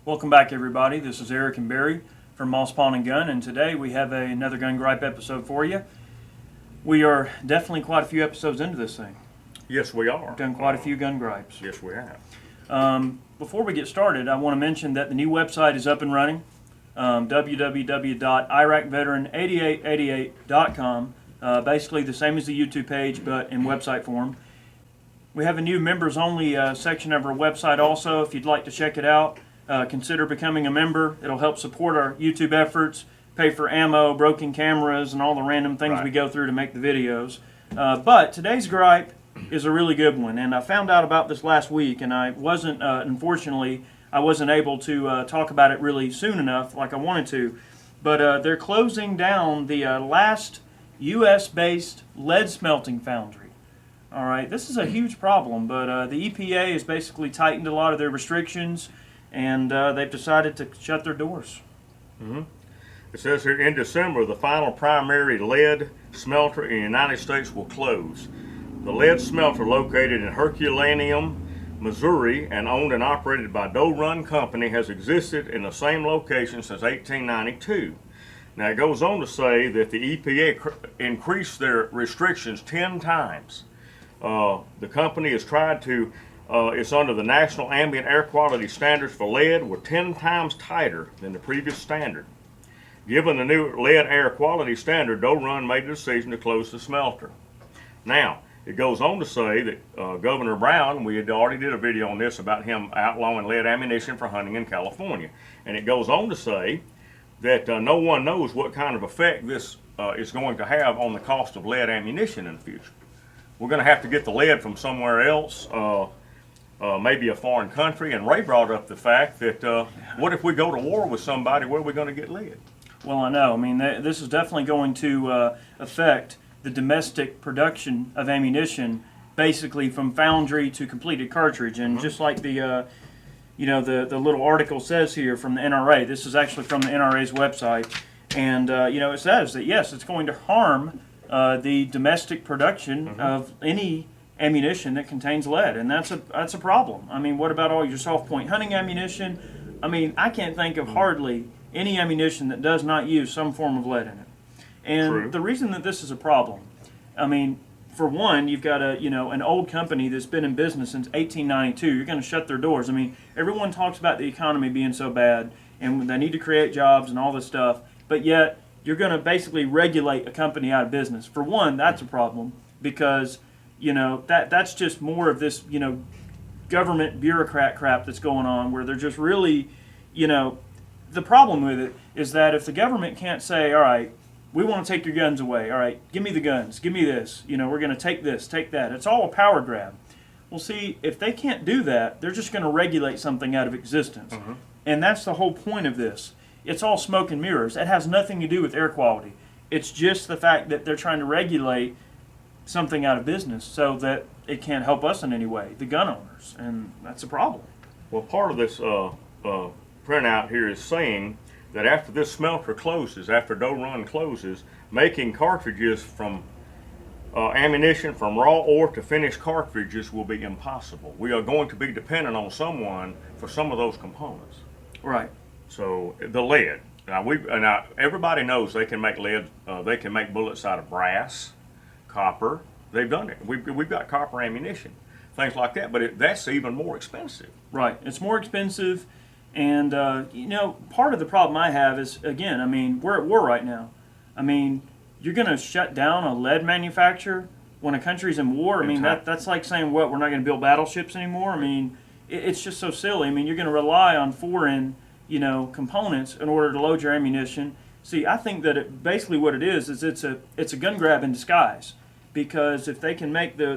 Welcome back, everybody. This is Eric and Barry from Moss Pawn and Gun, and today we have another Gun Gripe episode for you. We are definitely quite a few episodes into this thing. Yes, we are. We've done quite a few gun gripes. Yes, we have. Before we get started, I want to mention that the new website is up and running, www.iraqveteran8888.com. Basically the same as the YouTube page, but in website form. We have a new members-only section of our website also. If you'd like to check it out, consider becoming a member. It'll help support our YouTube efforts, pay for ammo, broken cameras, and all the random things we go through to make the videos. But today's gripe is a really good one, and I found out about this last week, and I wasn't, unfortunately, I wasn't able to talk about it really soon enough like I wanted to. But they're closing down the last U.S.-based lead smelting foundry. All right, this is a huge problem, but the EPA has basically tightened a lot of their restrictions, and they've decided to shut their doors. Mm-hmm. It says here, in December, the final primary lead smelter in the United States will close. The lead smelter, located in Herculaneum, Missouri, and owned and operated by Doe Run Company, has existed in the same location since 1892. Now, it goes on to say that the EPA increased their restrictions 10 times. The company has tried to it's under the National Ambient Air Quality Standards for lead, were 10 times tighter than the previous standard. Given the new lead air quality standard, Doe Run made the decision to close the smelter. Now, it goes on to say that Governor Brown, we had already did a video on this about him outlawing lead ammunition for hunting in California. And it goes on to say that no one knows what kind of effect this is going to have on the cost of lead ammunition in the future. We're going to have to get the lead from somewhere else. Maybe a foreign country, and Ray brought up the fact that what if we go to war with somebody, where are we going to get lead? Well, I know. I mean, this is definitely going to affect the domestic production of ammunition, basically from foundry to completed cartridge. And just like the little article says here from the NRA, this is actually from the NRA's website, and it says that yes, it's going to harm the domestic production of any ammunition that contains lead, and that's a problem. I mean, what about all your soft point hunting ammunition? I mean, I can't think of hardly any ammunition that does not use some form of lead in it. And the reason that this is a problem, I mean, for one, you've got an old company that's been in business since 1892. You're going to shut their doors. I mean, everyone talks about the economy being so bad and they need to create jobs and all this stuff, but yet you're going to basically regulate a company out of business. For one, that's a problem because that's just more of this, government bureaucrat crap that's going on where they're just really, the problem with it is that if the government can't say, all right, we want to take your guns away, all right, give me the guns, give me this, we're going to take this, take that. It's all a power grab. Well, see, if they can't do that, they're just going to regulate something out of existence. And that's the whole point of this. It's all smoke and mirrors. It has nothing to do with air quality. It's just the fact that they're trying to regulate something out of business so that it can't help us in any way, the gun owners, and that's a problem. Well, part of this printout here is saying that after this smelter closes, after Doe Run closes, making cartridges from ammunition from raw ore to finished cartridges will be impossible. We are going to be dependent on someone for some of those components. Right. So the lead. Now everybody knows they can make lead. They can make bullets out of brass, copper. They've done it. We've got copper ammunition, things like that. But that's even more expensive. Right. It's more expensive, and part of the problem I have is, again, I mean, we're at war right now. I mean, you're going to shut down a lead manufacturer when a country's in war. I mean, that's like saying, what, we're not going to build battleships anymore? I mean, it's just so silly. I mean, you're going to rely on foreign components in order to load your ammunition. See, I think that basically what it is it's a gun grab in disguise, because if they can make the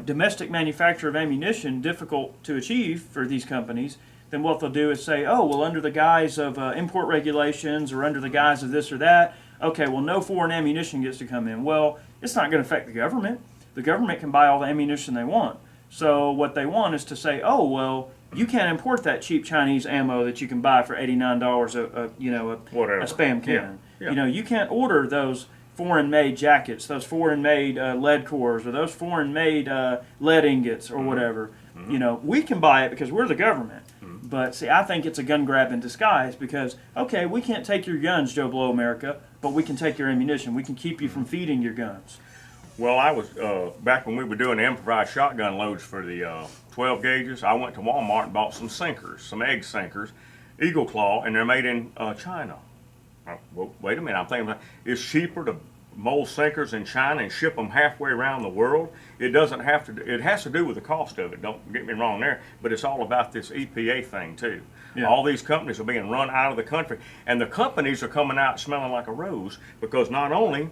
domestic manufacture of ammunition difficult to achieve for these companies, then what they'll do is say, oh, well, under the guise of import regulations or under the guise of this or that, okay, well, no foreign ammunition gets to come in. Well, it's not going to affect the government. The government can buy all the ammunition they want. So what they want is to say, oh, well, you can't import that cheap Chinese ammo that you can buy for $89 a spam can. Yeah. You can't order those foreign-made jackets, those foreign-made lead cores, or those foreign-made lead ingots, or whatever. You know, we can buy it because we're the government. But see, I think it's a gun grab in disguise because, okay, we can't take your guns, Joe Blow America, but we can take your ammunition. We can keep you from feeding your guns. Well, I was, back when we were doing the improvised shotgun loads for the 12 gauges, I went to Walmart and bought some sinkers, some egg sinkers, Eagle Claw, and they're made in China. Well, wait a minute, I'm thinking, it's cheaper to mold sinkers in China and ship them halfway around the world. It doesn't have to, it has to do with the cost of it, don't get me wrong there, but it's all about this EPA thing too. Yeah. All these companies are being run out of the country, and the companies are coming out smelling like a rose because not only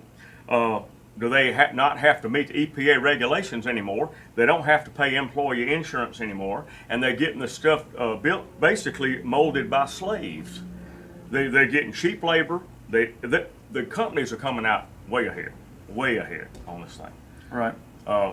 do they not have to meet the EPA regulations anymore, they don't have to pay employee insurance anymore, and they're getting the stuff built, basically molded by slaves. They're getting cheap labor. The companies are coming out way ahead on this thing. Right.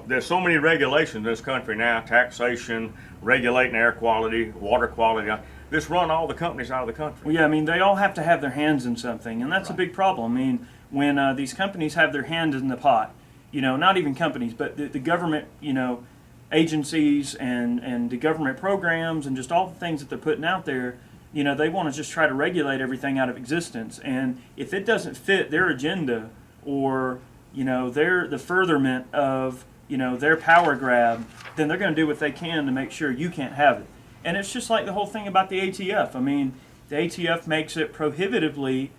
There's so many regulations in this country now, taxation, regulating air quality, water quality. This run all the companies out of the country. Well, yeah, I mean, they all have to have their hands in something, and that's a big problem. I mean, when these companies have their hand in the pot, you know, not even companies, but the government, you know, agencies and the government programs and just all the things that they're putting out there, you know, they want to just try to regulate everything out of existence. And if it doesn't fit their agenda or, you know, the furtherment of, you know, their power grab, then they're going to do what they can to make sure you can't have it. And it's just like the whole thing about the ATF. I mean, the ATF makes it prohibitively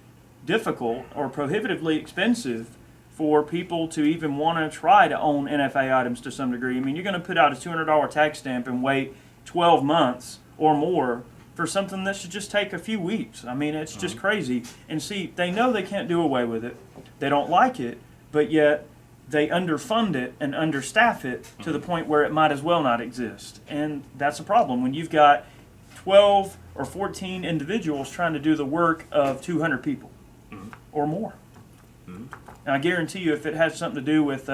difficult or prohibitively expensive for people to even want to try to own NFA items to some degree. I mean, you're going to put out a $200 tax stamp and wait 12 months or more for something that should just take a few weeks. I mean, it's just crazy. And see, they know they can't do away with it. They don't like it, but yet they underfund it and understaff it to the point where it might as well not exist. And that's a problem when you've got 12 or 14 individuals trying to do the work of 200 people or more. And I guarantee you, if it has something to do with,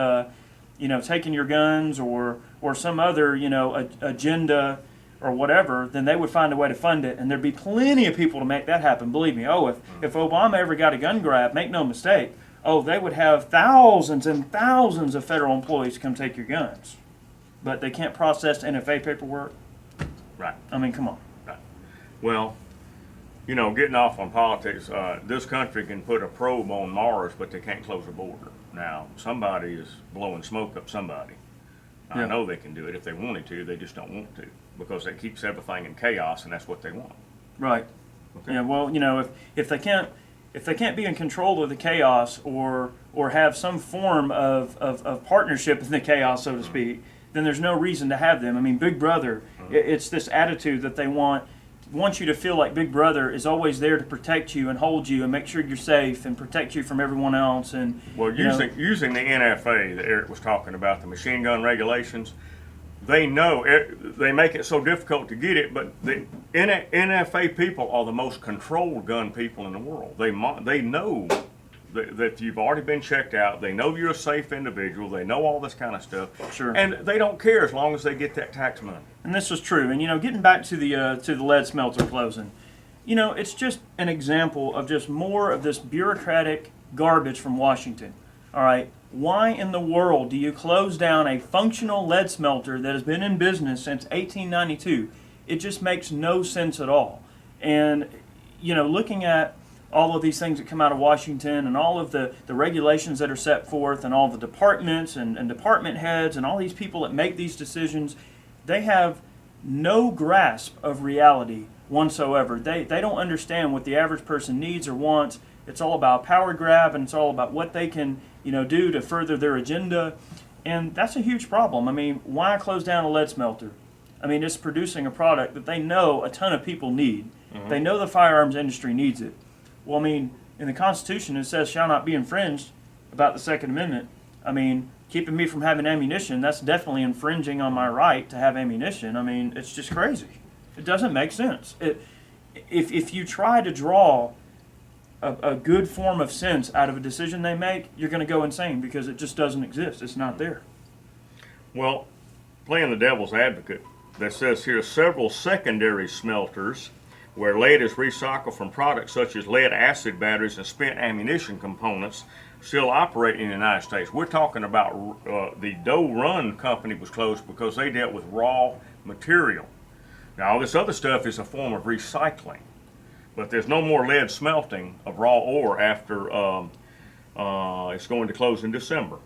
you know, taking your guns or some other, you know, agenda or whatever, then they would find a way to fund it, and there'd be plenty of people to make that happen. Believe me. Oh, if Obama ever got a gun grab, make no mistake, oh, they would have thousands and thousands of federal employees come take your guns. But they can't process NFA paperwork. Right. I mean, come on. Right. Well, you know, getting off on politics, this country can put a probe on Mars, but they can't close a border. Now, somebody is blowing smoke up somebody. I know they can do it if they wanted to. They just don't want to because it keeps everything in chaos, and that's what they want. Right. Okay. Yeah. Well, you know, if they can't be in control of the chaos or have some form of partnership in the chaos, so to speak, then there's no reason to have them. I mean, Big Brother, it's this attitude that they want you to feel like Big Brother is always there to protect you and hold you and make sure you're safe and protect you from everyone else. And well, using the NFA that Eric was talking about, the machine gun regulations, they know they make it so difficult to get it, but the NFA people are the most controlled gun people in the world. They know that you've already been checked out. They know you're a safe individual. They know all this kind of stuff. Sure. And they don't care as long as they get that tax money. And this is true. And you know, getting back to the lead smelter closing, you know, it's just an example of just more of this bureaucratic garbage from Washington. All right. Why in the world do you close down a functional lead smelter that has been in business since 1892? It just makes no sense at all. And, you know, looking at all of these things that come out of Washington and all of the regulations that are set forth and all the departments and department heads and all these people that make these decisions, they have no grasp of reality whatsoever. They don't understand what the average person needs or wants. It's all about power grab, and it's all about what they can, you know, do to further their agenda. And that's a huge problem. I mean, why close down a lead smelter? I mean, it's producing a product that they know a ton of people need. They know the firearms industry needs it. Well, I mean, in the Constitution it says shall not be infringed about the Second Amendment. I mean, keeping me from having ammunition, that's definitely infringing on my right to have ammunition. I mean, it's just crazy. It doesn't make sense. If you try to draw a good form of sense out of a decision they make, you're going to go insane because it just doesn't exist. It's not there. Well, playing the devil's advocate, that says here several secondary smelters where lead is recycled from products such as lead acid batteries and spent ammunition components still operate in the United States. We're talking about the Doe Run company was closed because they dealt with raw material. Now, all this other stuff is a form of recycling, but there's no more lead smelting of raw ore after it's going to close in December.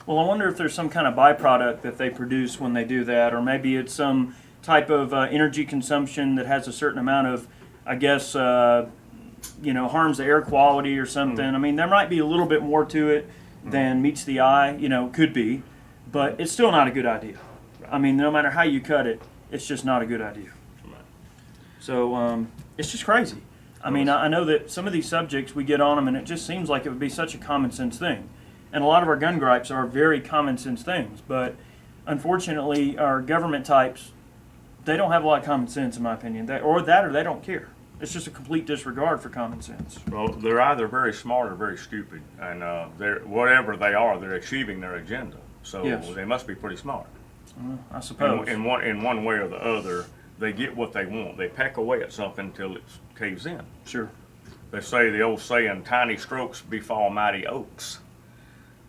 Well, I wonder if there's some kind of byproduct that they produce when they do that, or maybe it's some type of energy consumption that has a certain amount of, I guess, harms the air quality or something. I mean, there might be a little bit more to it than meets the eye, could be, but it's still not a good idea. I mean, no matter how you cut it, it's just not a good idea. So it's just crazy. I mean, I know that some of these subjects, we get on them and it just seems like it would be such a common sense thing. And a lot of our gun gripes are very common sense things, but unfortunately our government types, they don't have a lot of common sense in my opinion, or they don't care. It's just a complete disregard for common sense. Well, they're either very smart or very stupid, and whatever they are, they're achieving their agenda. So Yes. they must be pretty smart. I suppose. In one way or the other, they get what they want. They peck away at something until it caves in. Sure. They say the old saying, "Tiny strokes befall mighty oaks."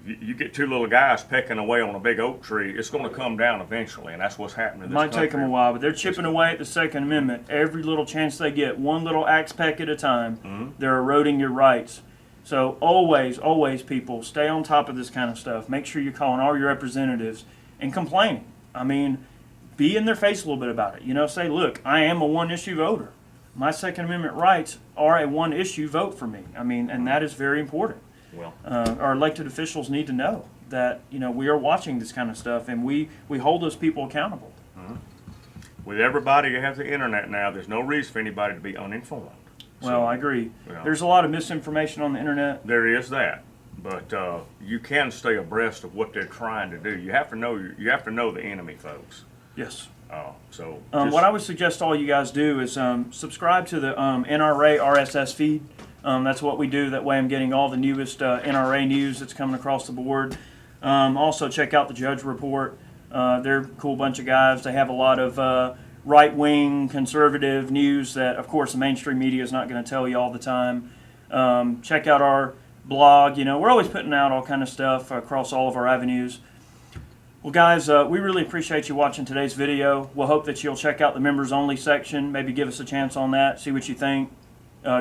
You get two little guys pecking away on a big oak tree, it's going to come down eventually, and that's what's happening in It this might take them a country. while, but they're chipping away at the Second Amendment every little chance they get, one little axe peck at a time. They're eroding your rights. So always, always, people, stay on top of this kind of stuff. Make sure you're calling all your representatives and complaining. I mean, be in their face a little bit about it. Say, look, I am a one-issue voter. My Second Amendment rights are a one-issue vote for me. I mean, and that is very important. Well, Our elected officials need to know that we are watching this kind of stuff, and we hold those people accountable. with everybody who has the internet now, there's no reason for anybody to be uninformed. Well, I agree. Yeah. There's a lot of misinformation on the internet. There is that, but you can stay abreast of what they're trying to do. You have to know the enemy, folks. Yes. So What I would suggest all you guys do is subscribe to the NRA RSS feed. That's what we do. That way I'm getting all the newest NRA news that's coming across the board. Also check out the Judge Report. They're a cool bunch of guys. They have a lot of right-wing conservative news that, of course, the mainstream media is not going to tell you all the time. Check out our blog. We're always putting out all kind of stuff across all of our avenues. Well, guys, we really appreciate you watching today's video. We'll hope that you'll check out the members-only section. Maybe give us a chance on that, see what you think.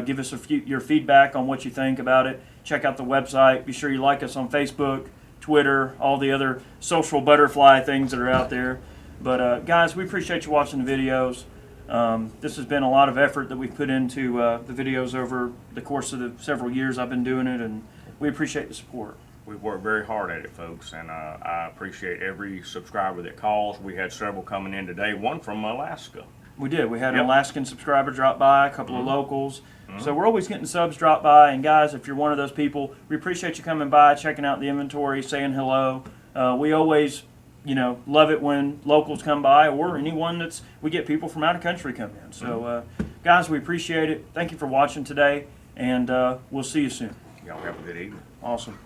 Give us your feedback on what you think about it. Check out the website. Be sure you like us on Facebook, Twitter, all the other social butterfly things that are out there. But, guys, we appreciate you watching the videos. This has been a lot of effort that we've put into the videos over the course of the several years I've been doing it, and we appreciate the support. we've worked very hard at it, folks, and I appreciate every subscriber that calls. We had several coming in today, one from Alaska. We did. We had an Yep. Alaskan subscriber drop by, a couple of locals. So we're always getting subs drop by. And guys, if you're one of those people, we appreciate you coming by, checking out the inventory, saying hello. We always, love it when locals come by, or anyone we get people from out of country come in. So, guys, we appreciate it. Thank you for watching today, and we'll see you soon. Y'all have a good evening. Awesome.